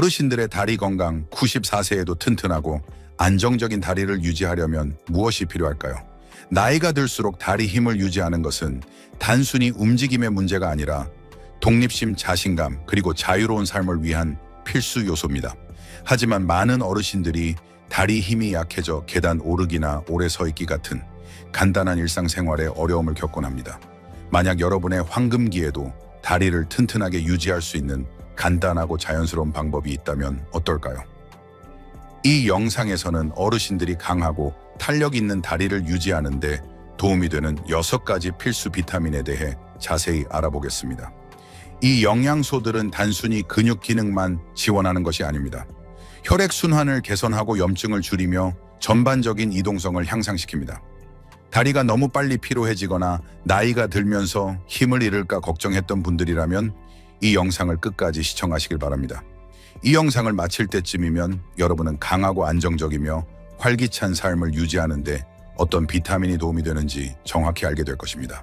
어르신들의 다리 건강 94세에도 튼튼하고 안정적인 다리를 유지하려면 무엇이 필요할까요? 나이가 들수록 다리 힘을 유지하는 것은 단순히 움직임의 문제가 아니라 독립심, 자신감, 그리고 자유로운 삶을 위한 필수 요소입니다. 하지만 많은 어르신들이 다리 힘이 약해져 계단 오르기나 오래 서 있기 같은 간단한 일상생활에 어려움을 겪곤 합니다. 만약 여러분의 황금기에도 다리를 튼튼하게 유지할 수 있는 간단하고 자연스러운 방법이 있다면 어떨까요? 이 영상에서는 어르신들이 강하고 탄력 있는 다리를 유지하는 데 도움이 되는 6가지 필수 비타민에 대해 자세히 알아보겠습니다. 이 영양소들은 단순히 근육 기능만 지원하는 것이 아닙니다. 혈액순환을 개선하고 염증을 줄이며 전반적인 이동성을 향상시킵니다. 다리가 너무 빨리 피로해지거나 나이가 들면서 힘을 잃을까 걱정했던 분들이라면 이 영상을 끝까지 시청하시길 바랍니다. 이 영상을 마칠 때쯤이면 여러분은 강하고 안정적이며 활기찬 삶을 유지하는 데 어떤 비타민이 도움이 되는지 정확히 알게 될 것입니다.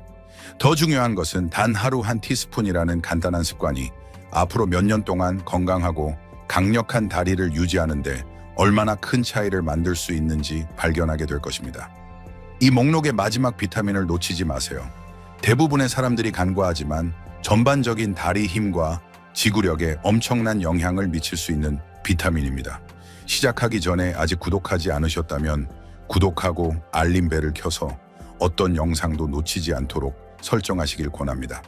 더 중요한 것은 단 하루 한 티스푼이라는 간단한 습관이 앞으로 몇 년 동안 건강하고 강력한 다리를 유지하는 데 얼마나 큰 차이를 만들 수 있는지 발견하게 될 것입니다. 이 목록의 마지막 비타민을 놓치지 마세요. 대부분의 사람들이 간과하지만 전반적인 다리 힘과 지구력에 엄청난 영향을 미칠 수 있는 비타민입니다. 시작하기 전에 아직 구독하지 않으셨다면 구독하고 알림벨을 켜서 어떤 영상도 놓치지 않도록 설정하시길 권합니다.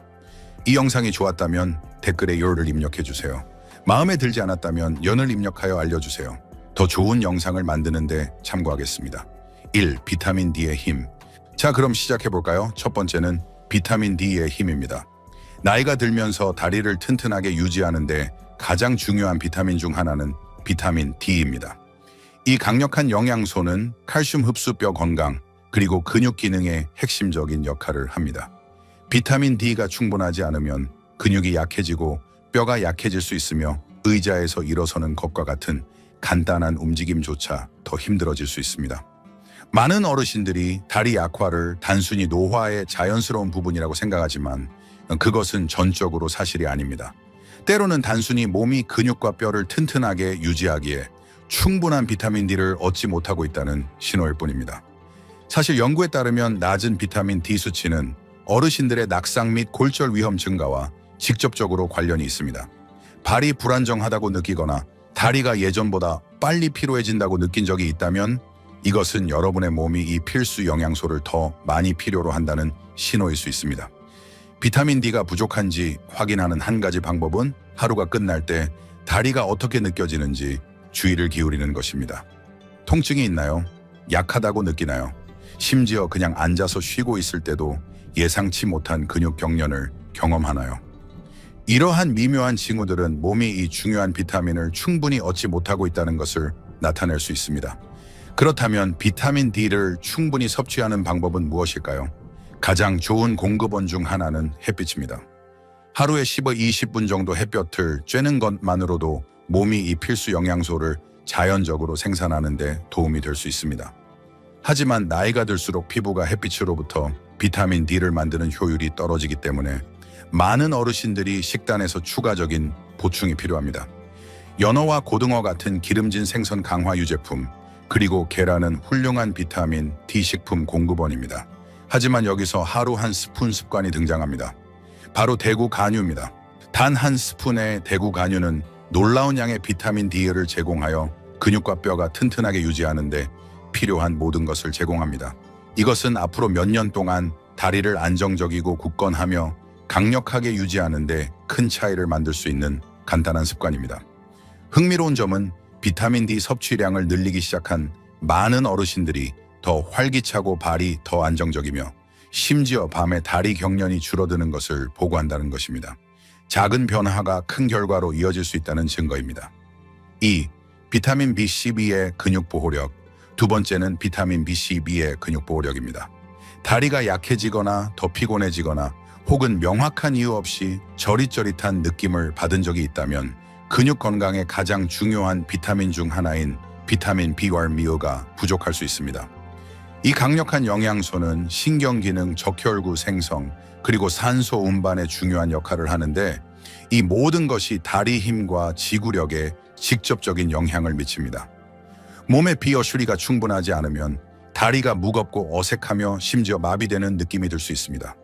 이 영상이 좋았다면 댓글에 열을 입력해주세요. 마음에 들지 않았다면 연을 입력하여 알려주세요. 더 좋은 영상을 만드는 데 참고하겠습니다. 1. 비타민 D의 힘. 자, 그럼 시작해볼까요? 첫 번째는 비타민 D의 힘입니다. 나이가 들면서 다리를 튼튼하게 유지하는데 가장 중요한 비타민 중 하나는 비타민 D입니다. 이 강력한 영양소는 칼슘 흡수, 뼈 건강, 그리고 근육 기능에 핵심적인 역할을 합니다. 비타민 D가 충분하지 않으면 근육이 약해지고 뼈가 약해질 수 있으며 의자에서 일어서는 것과 같은 간단한 움직임조차 더 힘들어질 수 있습니다. 많은 어르신들이 다리 약화를 단순히 노화의 자연스러운 부분이라고 생각하지만 그것은 전적으로 사실이 아닙니다. 때로는 단순히 몸이 근육과 뼈를 튼튼하게 유지하기에 충분한 비타민 D를 얻지 못하고 있다는 신호일 뿐입니다. 사실 연구에 따르면 낮은 비타민 D 수치는 어르신들의 낙상 및 골절 위험 증가와 직접적으로 관련이 있습니다. 발이 불안정하다고 느끼거나 다리가 예전보다 빨리 피로해진다고 느낀 적이 있다면 이것은 여러분의 몸이 이 필수 영양소를 더 많이 필요로 한다는 신호일 수 있습니다. 비타민 D가 부족한지 확인하는 한 가지 방법은 하루가 끝날 때 다리가 어떻게 느껴지는지 주의를 기울이는 것입니다. 통증이 있나요? 약하다고 느끼나요? 심지어 그냥 앉아서 쉬고 있을 때도 예상치 못한 근육 경련을 경험하나요? 이러한 미묘한 징후들은 몸이 이 중요한 비타민을 충분히 얻지 못하고 있다는 것을 나타낼 수 있습니다. 그렇다면 비타민 D를 충분히 섭취하는 방법은 무엇일까요? 가장 좋은 공급원 중 하나는 햇빛입니다. 하루에 20분 정도 햇볕을 쬐는 것만으로도 몸이 이 필수 영양소를 자연적으로 생산하는 데 도움이 될 수 있습니다. 하지만 나이가 들수록 피부가 햇빛으로부터 비타민 D를 만드는 효율이 떨어지기 때문에 많은 어르신들이 식단에서 추가적인 보충이 필요합니다. 연어와 고등어 같은 기름진 생선 강화 유제품, 그리고 계란은 훌륭한 비타민 D 식품 공급원입니다. 하지만 여기서 하루 한 스푼 습관이 등장합니다. 바로 대구 간유입니다. 단 한 스푼의 대구 간유는 놀라운 양의 비타민 D를 제공하여 근육과 뼈가 튼튼하게 유지하는 데 필요한 모든 것을 제공합니다. 이것은 앞으로 몇 년 동안 다리를 안정적이고 굳건하며 강력하게 유지하는 데 큰 차이를 만들 수 있는 간단한 습관입니다. 흥미로운 점은 비타민 D 섭취량을 늘리기 시작한 많은 어르신들이 더 활기차고 발이 더 안정적이며 심지어 밤에 다리 경련이 줄어드는 것을 보고한다는 것입니다. 작은 변화가 큰 결과로 이어질 수 있다는 증거입니다. 2. 비타민 B12의 근육 보호력. 두 번째는 비타민 B12의 근육 보호력입니다. 다리가 약해지거나 더 피곤해지거나 혹은 명확한 이유 없이 저릿저릿한 느낌을 받은 적이 있다면 근육 건강에 가장 중요한 비타민 중 하나인 비타민 B12가 부족할 수 있습니다. 이 강력한 영양소는 신경기능, 적혈구 생성, 그리고 산소 운반에 중요한 역할을 하는데 이 모든 것이 다리 힘과 지구력에 직접적인 영향을 미칩니다. 몸의 비어슈리가 충분하지 않으면 다리가 무겁고 어색하며 심지어 마비되는 느낌이 들 수 있습니다.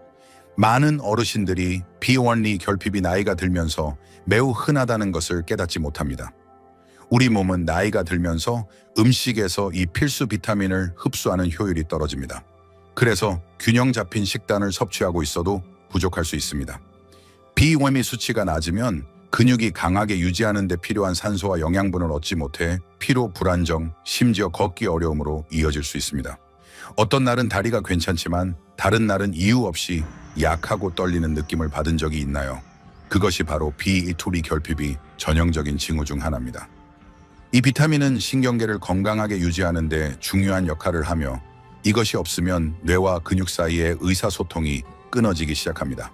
많은 어르신들이 비원리 결핍이 나이가 들면서 매우 흔하다는 것을 깨닫지 못합니다. 우리 몸은 나이가 들면서 음식에서 이 필수 비타민을 흡수하는 효율이 떨어집니다. 그래서 균형 잡힌 식단을 섭취하고 있어도 부족할 수 있습니다. 비원리 수치가 낮으면 근육이 강하게 유지하는 데 필요한 산소와 영양분을 얻지 못해 피로, 불안정, 심지어 걷기 어려움으로 이어질 수 있습니다. 어떤 날은 다리가 괜찮지만 다른 날은 이유 없이 약하고 떨리는 느낌을 받은 적이 있나요? 그것이 바로 비이투리 결핍이 전형적인 징후 중 하나입니다. 이 비타민은 신경계를 건강하게 유지하는 데 중요한 역할을 하며 이것이 없으면 뇌와 근육 사이의 의사소통이 끊어지기 시작합니다.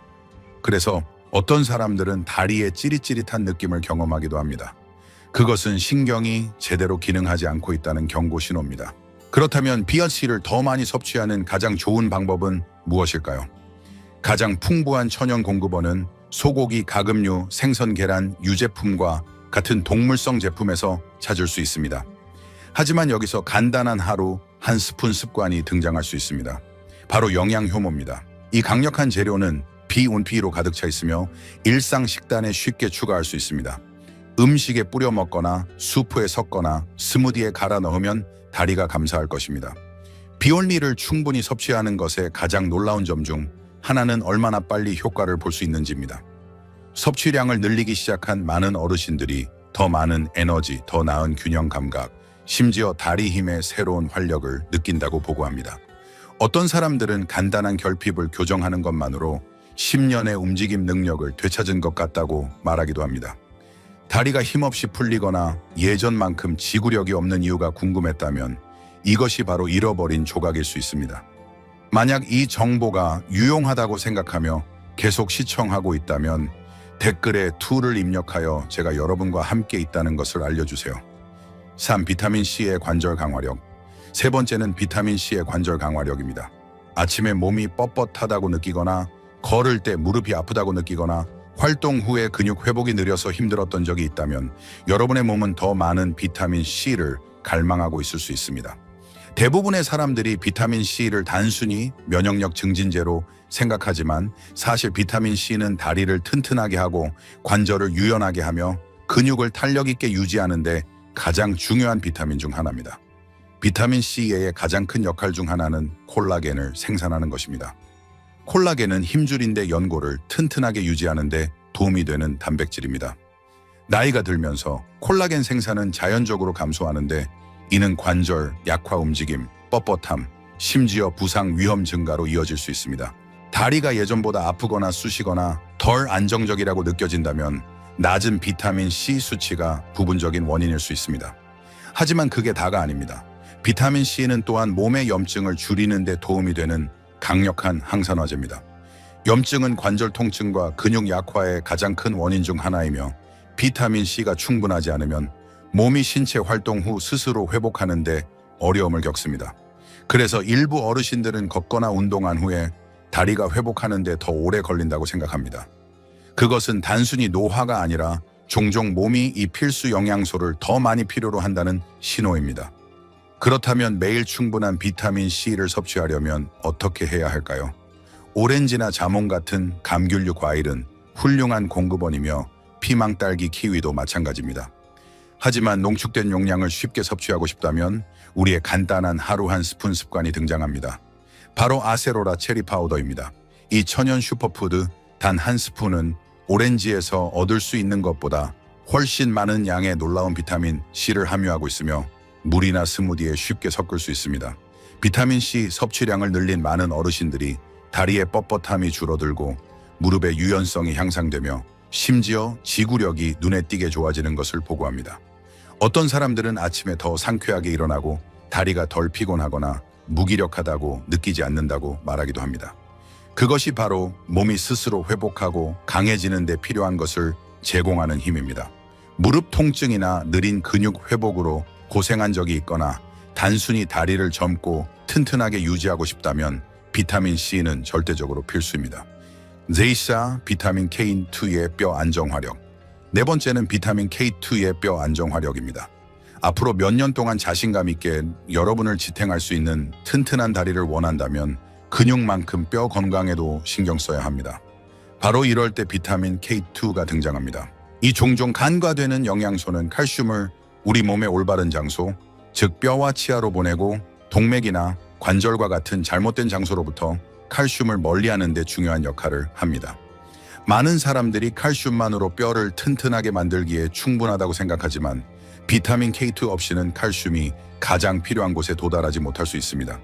그래서 어떤 사람들은 다리에 찌릿찌릿한 느낌을 경험하기도 합니다. 그것은 신경이 제대로 기능하지 않고 있다는 경고 신호입니다. 그렇다면 BRC를 더 많이 섭취하는 가장 좋은 방법은 무엇일까요? 가장 풍부한 천연 공급원은 소고기, 가금류, 생선, 계란, 유제품과 같은 동물성 제품에서 찾을 수 있습니다. 하지만 여기서 간단한 하루 한 스푼 습관이 등장할 수 있습니다. 바로 영양 효모입니다. 이 강력한 재료는 비온피로 가득 차 있으며 일상 식단에 쉽게 추가할 수 있습니다. 음식에 뿌려 먹거나 수프에 섞거나 스무디에 갈아 넣으면 다리가 감사할 것입니다. 비올리를 충분히 섭취하는 것의 가장 놀라운 점 중 하나는 얼마나 빨리 효과를 볼 수 있는지입니다. 섭취량을 늘리기 시작한 많은 어르신들이 더 많은 에너지, 더 나은 균형 감각, 심지어 다리 힘의 새로운 활력을 느낀다고 보고합니다. 어떤 사람들은 간단한 결핍을 교정하는 것만으로 10년의 움직임 능력을 되찾은 것 같다고 말하기도 합니다. 다리가 힘없이 풀리거나 예전만큼 지구력이 없는 이유가 궁금했다면 이것이 바로 잃어버린 조각일 수 있습니다. 만약 이 정보가 유용하다고 생각하며 계속 시청하고 있다면 댓글에 2를 입력하여 제가 여러분과 함께 있다는 것을 알려주세요. 3. 비타민C의 관절 강화력. 세 번째는 비타민C의 관절 강화력입니다. 아침에 몸이 뻣뻣하다고 느끼거나 걸을 때 무릎이 아프다고 느끼거나 활동 후에 근육 회복이 느려서 힘들었던 적이 있다면 여러분의 몸은 더 많은 비타민C를 갈망하고 있을 수 있습니다. 대부분의 사람들이 비타민C를 단순히 면역력 증진제로 생각하지만 사실 비타민C는 다리를 튼튼하게 하고 관절을 유연하게 하며 근육을 탄력 있게 유지하는 데 가장 중요한 비타민 중 하나입니다. 비타민C의 가장 큰 역할 중 하나는 콜라겐을 생산하는 것입니다. 콜라겐은 힘줄인대 연골을 튼튼하게 유지하는 데 도움이 되는 단백질입니다. 나이가 들면서 콜라겐 생산은 자연적으로 감소하는데 이는 관절, 약화 움직임, 뻣뻣함, 심지어 부상 위험 증가로 이어질 수 있습니다. 다리가 예전보다 아프거나 쑤시거나 덜 안정적이라고 느껴진다면 낮은 비타민C 수치가 부분적인 원인일 수 있습니다. 하지만 그게 다가 아닙니다. 비타민C는 또한 몸의 염증을 줄이는 데 도움이 되는 강력한 항산화제입니다. 염증은 관절 통증과 근육 약화의 가장 큰 원인 중 하나이며 비타민C가 충분하지 않으면 몸이 신체 활동 후 스스로 회복하는 데 어려움을 겪습니다. 그래서 일부 어르신들은 걷거나 운동한 후에 다리가 회복하는 데 더 오래 걸린다고 생각합니다. 그것은 단순히 노화가 아니라 종종 몸이 이 필수 영양소를 더 많이 필요로 한다는 신호입니다. 그렇다면 매일 충분한 비타민C를 섭취하려면 어떻게 해야 할까요? 오렌지나 자몽 같은 감귤류 과일은 훌륭한 공급원이며 피망, 딸기, 키위도 마찬가지입니다. 하지만 농축된 용량을 쉽게 섭취하고 싶다면 우리의 간단한 하루 한 스푼 습관이 등장합니다. 바로 아세로라 체리 파우더입니다. 이 천연 슈퍼푸드 단 한 스푼은 오렌지에서 얻을 수 있는 것보다 훨씬 많은 양의 놀라운 비타민 C를 함유하고 있으며 물이나 스무디에 쉽게 섞을 수 있습니다. 비타민C 섭취량을 늘린 많은 어르신들이 다리의 뻣뻣함이 줄어들고 무릎의 유연성이 향상되며 심지어 지구력이 눈에 띄게 좋아지는 것을 보고합니다. 어떤 사람들은 아침에 더 상쾌하게 일어나고 다리가 덜 피곤하거나 무기력하다고 느끼지 않는다고 말하기도 합니다. 그것이 바로 몸이 스스로 회복하고 강해지는 데 필요한 것을 제공하는 힘입니다. 무릎 통증이나 느린 근육 회복으로 고생한 적이 있거나 단순히 다리를 젊고 튼튼하게 유지하고 싶다면 비타민C는 절대적으로 필수입니다. 제이사 비타민 K2의 뼈 안정화력. 네 번째는 비타민 K2의 뼈 안정화력입니다. 앞으로 몇 년 동안 자신감 있게 여러분을 지탱할 수 있는 튼튼한 다리를 원한다면 근육만큼 뼈 건강에도 신경 써야 합니다. 바로 이럴 때 비타민 K2가 등장합니다. 이 종종 간과되는 영양소는 칼슘을 우리 몸의 올바른 장소, 즉 뼈와 치아로 보내고 동맥이나 관절과 같은 잘못된 장소로부터 칼슘을 멀리하는 데 중요한 역할을 합니다. 많은 사람들이 칼슘만으로 뼈를 튼튼하게 만들기에 충분하다고 생각하지만 비타민 K2 없이는 칼슘이 가장 필요한 곳에 도달하지 못할 수 있습니다.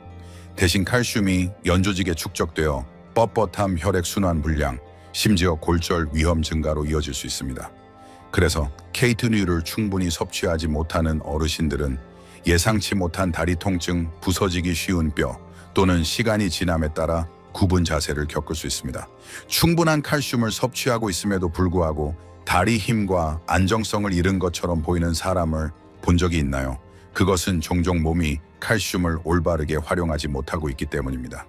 대신 칼슘이 연조직에 축적되어 뻣뻣함, 혈액순환 불량, 심지어 골절 위험 증가로 이어질 수 있습니다. 그래서 K2류를 충분히 섭취하지 못하는 어르신들은 예상치 못한 다리 통증, 부서지기 쉬운 뼈 또는 시간이 지남에 따라 굽은 자세를 겪을 수 있습니다. 충분한 칼슘을 섭취하고 있음에도 불구하고 다리 힘과 안정성을 잃은 것처럼 보이는 사람을 본 적이 있나요? 그것은 종종 몸이 칼슘을 올바르게 활용하지 못하고 있기 때문입니다.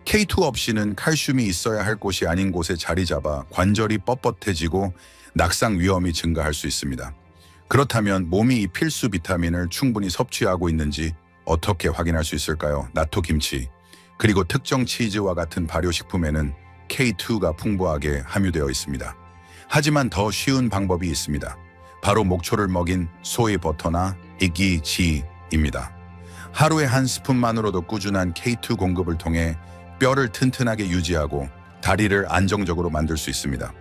K2 없이는 칼슘이 있어야 할 곳이 아닌 곳에 자리 잡아 관절이 뻣뻣해지고 낙상 위험이 증가할 수 있습니다. 그렇다면 몸이 이 필수 비타민을 충분히 섭취하고 있는지 어떻게 확인할 수 있을까요? 나토 김치, 그리고 특정 치즈와 같은 발효식품에는 K2가 풍부하게 함유되어 있습니다. 하지만 더 쉬운 방법이 있습니다. 바로 목초를 먹인 소이 버터나 이기지입니다. 하루에 한 스푼만으로도 꾸준한 K2 공급을 통해 뼈를 튼튼하게 유지하고 다리를 안정적으로 만들 수 있습니다.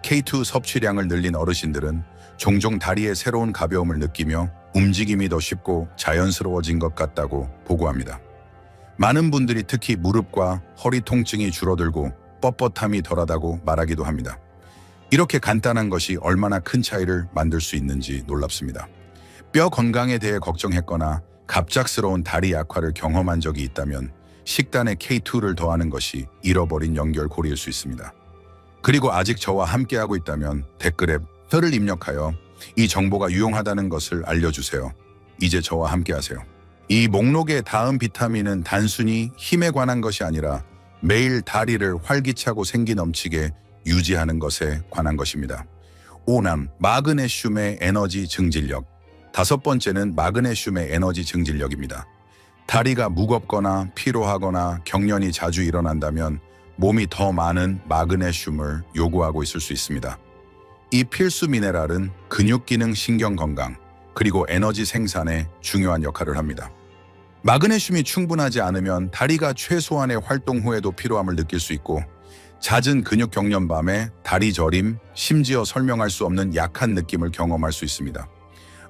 K2 섭취량을 늘린 어르신들은 종종 다리에 새로운 가벼움을 느끼며 움직임이 더 쉽고 자연스러워진 것 같다고 보고합니다. 많은 분들이 특히 무릎과 허리 통증이 줄어들고 뻣뻣함이 덜하다고 말하기도 합니다. 이렇게 간단한 것이 얼마나 큰 차이를 만들 수 있는지 놀랍습니다. 뼈 건강에 대해 걱정했거나 갑작스러운 다리 약화를 경험한 적이 있다면 식단에 K2를 더하는 것이 잃어버린 연결고리일 수 있습니다. 그리고 아직 저와 함께하고 있다면 댓글에 뼈를 입력하여 이 정보가 유용하다는 것을 알려주세요. 이제 저와 함께하세요. 이 목록의 다음 비타민은 단순히 힘에 관한 것이 아니라 매일 다리를 활기차고 생기 넘치게 유지하는 것에 관한 것입니다. 5남, 마그네슘의 에너지 증진력. 다섯 번째는 마그네슘의 에너지 증진력입니다. 다리가 무겁거나 피로하거나 경련이 자주 일어난다면 몸이 더 많은 마그네슘을 요구하고 있을 수 있습니다. 이 필수 미네랄은 근육 기능, 신경 건강, 그리고 에너지 생산에 중요한 역할을 합니다. 마그네슘이 충분하지 않으면 다리가 최소한의 활동 후에도 피로함을 느낄 수 있고 잦은 근육 경련 밤에 다리 저림, 심지어 설명할 수 없는 약한 느낌을 경험할 수 있습니다.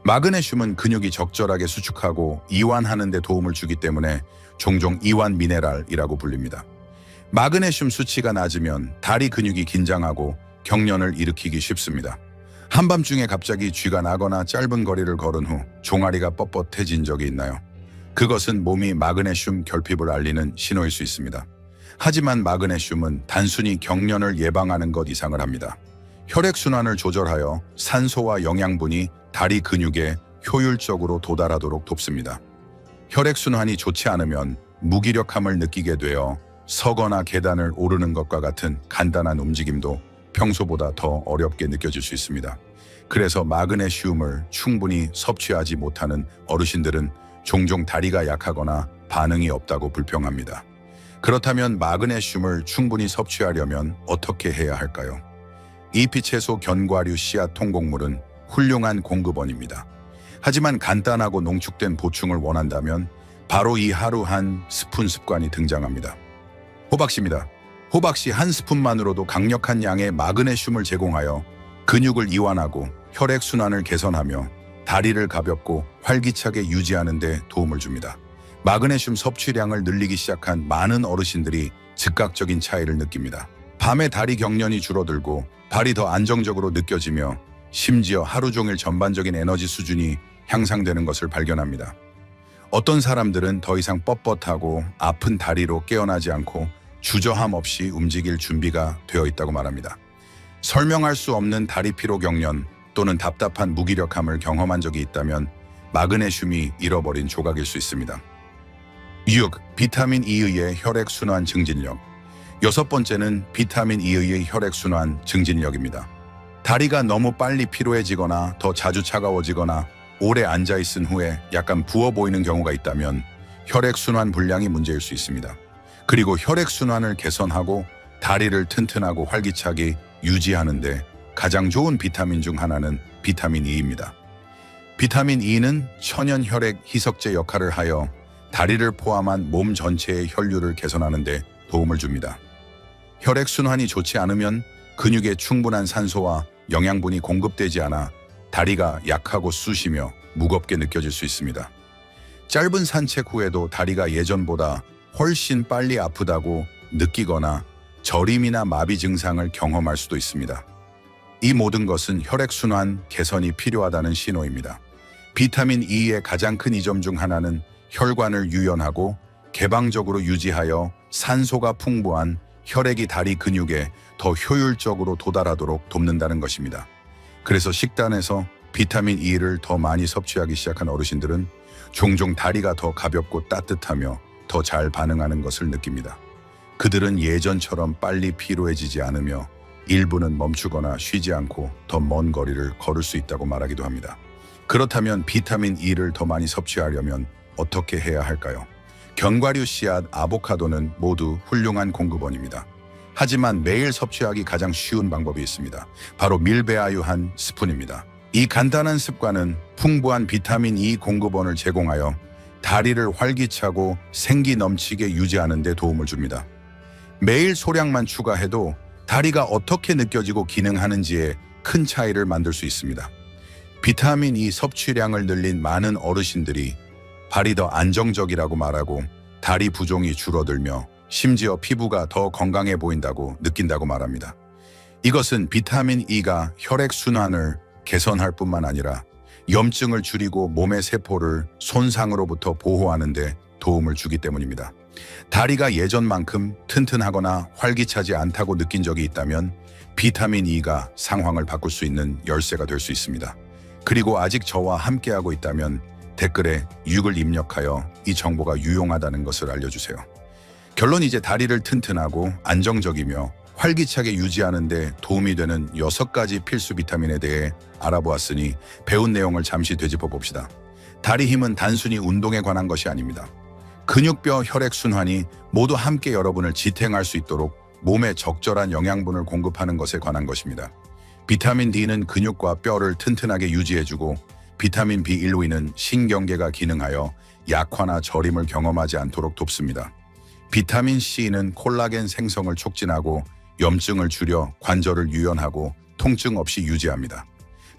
마그네슘은 근육이 적절하게 수축하고 이완하는 데 도움을 주기 때문에 종종 이완 미네랄이라고 불립니다. 마그네슘 수치가 낮으면 다리 근육이 긴장하고 경련을 일으키기 쉽습니다. 한밤중에 갑자기 쥐가 나거나 짧은 거리를 걸은 후 종아리가 뻣뻣해진 적이 있나요? 그것은 몸이 마그네슘 결핍을 알리는 신호일 수 있습니다. 하지만 마그네슘은 단순히 경련을 예방하는 것 이상을 합니다. 혈액순환을 조절하여 산소와 영양분이 다리 근육에 효율적으로 도달하도록 돕습니다. 혈액순환이 좋지 않으면 무기력함을 느끼게 되어 서거나 계단을 오르는 것과 같은 간단한 움직임도 평소보다 더 어렵게 느껴질 수 있습니다. 그래서 마그네슘을 충분히 섭취하지 못하는 어르신들은 종종 다리가 약하거나 반응이 없다고 불평합니다. 그렇다면 마그네슘을 충분히 섭취하려면 어떻게 해야 할까요? 잎이채소, 견과류, 씨앗, 통곡물은 훌륭한 공급원입니다. 하지만 간단하고 농축된 보충을 원한다면 바로 이 하루 한 스푼 습관이 등장합니다. 호박씨입니다. 호박씨 한 스푼만으로도 강력한 양의 마그네슘을 제공하여 근육을 이완하고 혈액순환을 개선하며 다리를 가볍고 활기차게 유지하는 데 도움을 줍니다. 마그네슘 섭취량을 늘리기 시작한 많은 어르신들이 즉각적인 차이를 느낍니다. 밤에 다리 경련이 줄어들고 발이 더 안정적으로 느껴지며 심지어 하루 종일 전반적인 에너지 수준이 향상되는 것을 발견합니다. 어떤 사람들은 더 이상 뻣뻣하고 아픈 다리로 깨어나지 않고 주저함 없이 움직일 준비가 되어 있다고 말합니다. 설명할 수 없는 다리 피로 경련 또는 답답한 무기력함을 경험한 적이 있다면 마그네슘이 잃어버린 조각일 수 있습니다. 6. 비타민 E의 혈액순환 증진력. 여섯 번째는 비타민 E의 혈액순환 증진력입니다. 다리가 너무 빨리 피로해지거나 더 자주 차가워지거나 오래 앉아있은 후에 약간 부어 보이는 경우가 있다면 혈액순환 불량이 문제일 수 있습니다. 그리고 혈액순환을 개선하고 다리를 튼튼하고 활기차게 유지하는데 가장 좋은 비타민 중 하나는 비타민 E입니다. 비타민 E는 천연 혈액 희석제 역할을 하여 다리를 포함한 몸 전체의 혈류를 개선하는 데 도움을 줍니다. 혈액순환이 좋지 않으면 근육에 충분한 산소와 영양분이 공급되지 않아 다리가 약하고 쑤시며 무겁게 느껴질 수 있습니다. 짧은 산책 후에도 다리가 예전보다 훨씬 빨리 아프다고 느끼거나 저림이나 마비 증상을 경험할 수도 있습니다. 이 모든 것은 혈액순환 개선이 필요하다는 신호입니다. 비타민 E의 가장 큰 이점 중 하나는 혈관을 유연하고 개방적으로 유지하여 산소가 풍부한 혈액이 다리 근육에 더 효율적으로 도달하도록 돕는다는 것입니다. 그래서 식단에서 비타민 E를 더 많이 섭취하기 시작한 어르신들은 종종 다리가 더 가볍고 따뜻하며 더 잘 반응하는 것을 느낍니다. 그들은 예전처럼 빨리 피로해지지 않으며 일부는 멈추거나 쉬지 않고 더 먼 거리를 걸을 수 있다고 말하기도 합니다. 그렇다면 비타민 E를 더 많이 섭취하려면 어떻게 해야 할까요? 견과류, 씨앗, 아보카도는 모두 훌륭한 공급원입니다. 하지만 매일 섭취하기 가장 쉬운 방법이 있습니다. 바로 밀배아유 한 스푼입니다. 이 간단한 습관은 풍부한 비타민 E 공급원을 제공하여 다리를 활기차고 생기 넘치게 유지하는 데 도움을 줍니다. 매일 소량만 추가해도 다리가 어떻게 느껴지고 기능하는지에 큰 차이를 만들 수 있습니다. 비타민 E 섭취량을 늘린 많은 어르신들이 발이 더 안정적이라고 말하고 다리 부종이 줄어들며 심지어 피부가 더 건강해 보인다고 느낀다고 말합니다. 이것은 비타민 E가 혈액순환을 개선할 뿐만 아니라 염증을 줄이고 몸의 세포를 손상으로부터 보호하는 데 도움을 주기 때문입니다. 다리가 예전만큼 튼튼하거나 활기차지 않다고 느낀 적이 있다면 비타민 E가 상황을 바꿀 수 있는 열쇠가 될 수 있습니다. 그리고 아직 저와 함께하고 있다면 댓글에 6을 입력하여 이 정보가 유용하다는 것을 알려주세요. 결론, 이제 다리를 튼튼하고 안정적이며 활기차게 유지하는 데 도움이 되는 6가지 필수 비타민에 대해 알아보았으니 배운 내용을 잠시 되짚어 봅시다. 다리 힘은 단순히 운동에 관한 것이 아닙니다. 근육뼈, 혈액순환이 모두 함께 여러분을 지탱할 수 있도록 몸에 적절한 영양분을 공급하는 것에 관한 것입니다. 비타민 D는 근육과 뼈를 튼튼하게 유지해주고 비타민 B1는 신경계가 기능하여 약화나 저림을 경험하지 않도록 돕습니다. 비타민 C는 콜라겐 생성을 촉진하고 염증을 줄여 관절을 유연하고 통증 없이 유지합니다.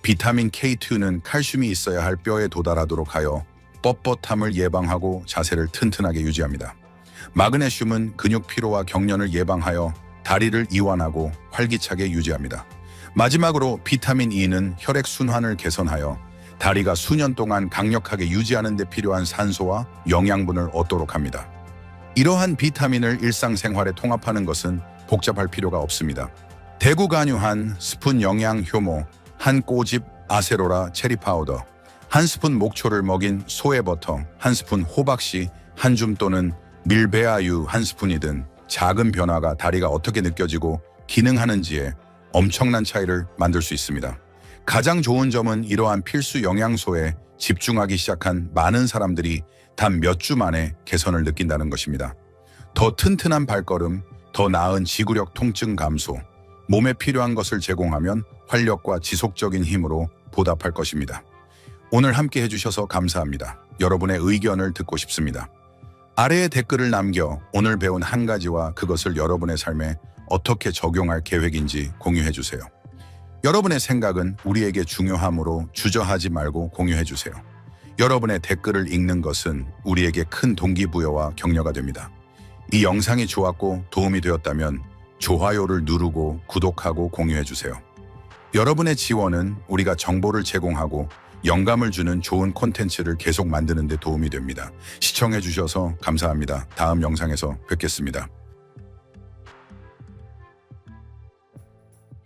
비타민 K2는 칼슘이 있어야 할 뼈에 도달하도록 하여 뻣뻣함을 예방하고 자세를 튼튼하게 유지합니다. 마그네슘은 근육 피로와 경련을 예방하여 다리를 이완하고 활기차게 유지합니다. 마지막으로 비타민 E는 혈액순환을 개선하여 다리가 수년 동안 강력하게 유지하는 데 필요한 산소와 영양분을 얻도록 합니다. 이러한 비타민을 일상생활에 통합하는 것은 복잡할 필요가 없습니다. 대구 간유 한 스푼, 영양 효모 한 꼬집, 아세로라 체리 파우더 한 스푼, 목초를 먹인 소의 버터 한 스푼, 호박씨 한 줌 또는 밀배아유 한 스푼이든 작은 변화가 다리가 어떻게 느껴지고 기능하는지에 엄청난 차이를 만들 수 있습니다. 가장 좋은 점은 이러한 필수 영양소에 집중하기 시작한 많은 사람들이 단 몇 주 만에 개선을 느낀다는 것입니다. 더 튼튼한 발걸음, 더 나은 지구력 통증 감소, 몸에 필요한 것을 제공하면 활력과 지속적인 힘으로 보답할 것입니다. 오늘 함께 해주셔서 감사합니다. 여러분의 의견을 듣고 싶습니다. 아래에 댓글을 남겨 오늘 배운 한 가지와 그것을 여러분의 삶에 어떻게 적용할 계획인지 공유해주세요. 여러분의 생각은 우리에게 중요하므로 주저하지 말고 공유해주세요. 여러분의 댓글을 읽는 것은 우리에게 큰 동기부여와 격려가 됩니다. 이 영상이 좋았고 도움이 되었다면 좋아요를 누르고 구독하고 공유해주세요. 여러분의 지원은 우리가 정보를 제공하고 영감을 주는 좋은 콘텐츠를 계속 만드는 데 도움이 됩니다. 시청해주셔서 감사합니다. 다음 영상에서 뵙겠습니다.